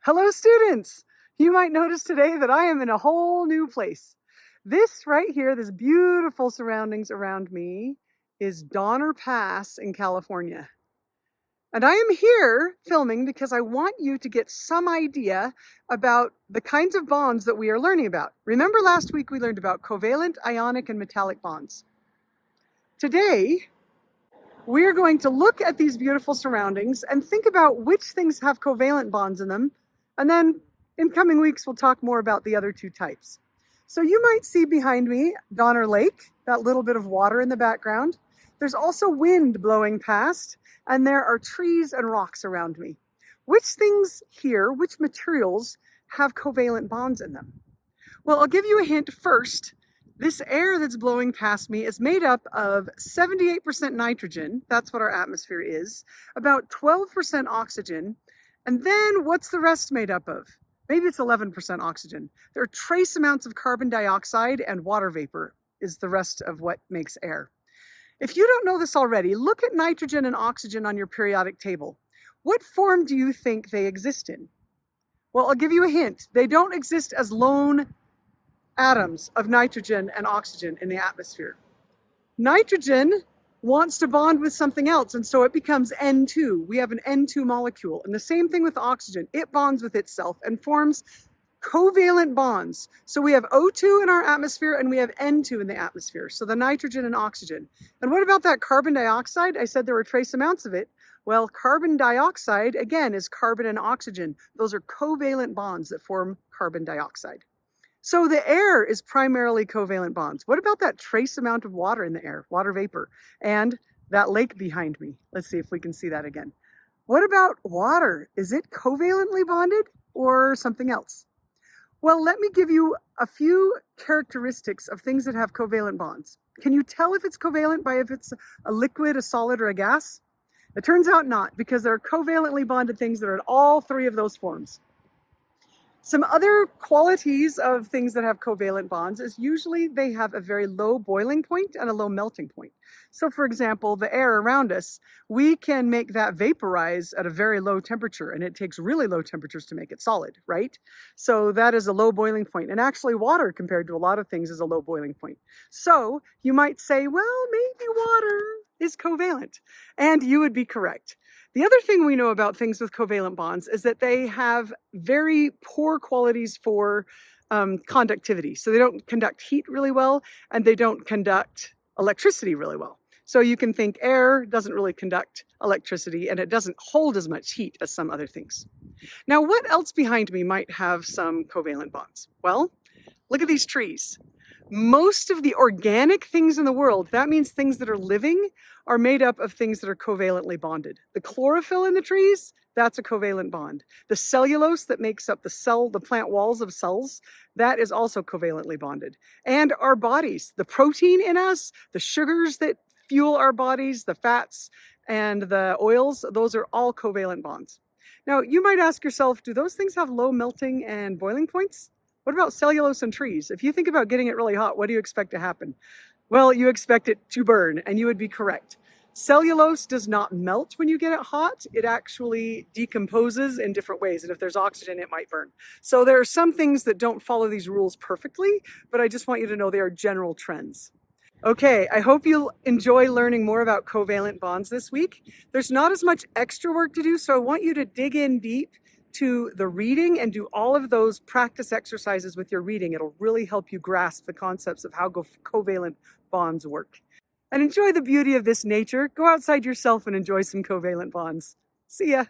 Hello, students! You might notice today that I am in a whole new place. This right here, this beautiful surroundings around me, is Donner Pass in California. And I am here filming because I want you to get some idea about the kinds of bonds that we are learning about. Remember last week we learned about covalent, ionic, and metallic bonds. Today, we're going to look at these beautiful surroundings and think about which things have covalent bonds in them. And then in coming weeks, we'll talk more about the other two types. So you might see behind me Donner Lake, that little bit of water in the background. There's also wind blowing past, and there are trees and rocks around me. Which things here, which materials have covalent bonds in them? Well, I'll give you a hint first. This air that's blowing past me is made up of 78% nitrogen, that's what our atmosphere is, about 12% oxygen, and then what's the rest made up of? Maybe it's 11% oxygen. There are trace amounts of carbon dioxide and water vapor is the rest of what makes air. If you don't know this already, look at nitrogen and oxygen on your periodic table. What form do you think they exist in? Well, I'll give you a hint. They don't exist as lone atoms of nitrogen and oxygen in the atmosphere. Nitrogen wants to bond with something else, and so it becomes N2. We have an N2 molecule, and the same thing with oxygen. It bonds with itself and forms covalent bonds. So we have O2 in our atmosphere and we have N2 in the atmosphere, so the nitrogen and oxygen. And what about that carbon dioxide? I said there were trace amounts of it. Well, carbon dioxide, again, is carbon and oxygen. Those are covalent bonds that form carbon dioxide. So the air is primarily covalent bonds. What about that trace amount of water in the air, water vapor, and that lake behind me? Let's see if we can see that again. What about water? Is it covalently bonded or something else? Well, let me give you a few characteristics of things that have covalent bonds. Can you tell if it's covalent by if it's a liquid, a solid, or a gas? It turns out not, because there are covalently bonded things that are in all three of those forms. Some other qualities of things that have covalent bonds is usually they have a very low boiling point and a low melting point. So for example, the air around us, we can make that vaporize at a very low temperature, and it takes really low temperatures to make it solid, right? So that is a low boiling point. And actually water, compared to a lot of things, is a low boiling point. So you might say, well, maybe water is covalent, and you would be correct. The other thing we know about things with covalent bonds is that they have very poor qualities for conductivity. So they don't conduct heat really well, and they don't conduct electricity really well. So you can think air doesn't really conduct electricity, and it doesn't hold as much heat as some other things. Now, what else behind me might have some covalent bonds? Well, look at these trees. Most of the organic things in the world, that means things that are living, are made up of things that are covalently bonded. The chlorophyll in the trees, that's a covalent bond. The cellulose that makes up the plant walls of cells, that is also covalently bonded. And our bodies, the protein in us, the sugars that fuel our bodies, the fats and the oils, those are all covalent bonds. Now, you might ask yourself, do those things have low melting and boiling points? What about cellulose in trees? If you think about getting it really hot, what do you expect to happen? Well, you expect it to burn, and you would be correct. Cellulose does not melt when you get it hot. It actually decomposes in different ways, and if there's oxygen, it might burn. So there are some things that don't follow these rules perfectly, but I just want you to know they are general trends. Okay, I hope you'll enjoy learning more about covalent bonds this week. There's not as much extra work to do, so I want you to dig in deep to the reading and do all of those practice exercises with your reading. It'll really help you grasp the concepts of how covalent bonds work. And enjoy the beauty of this nature. Go outside yourself and enjoy some covalent bonds. See ya.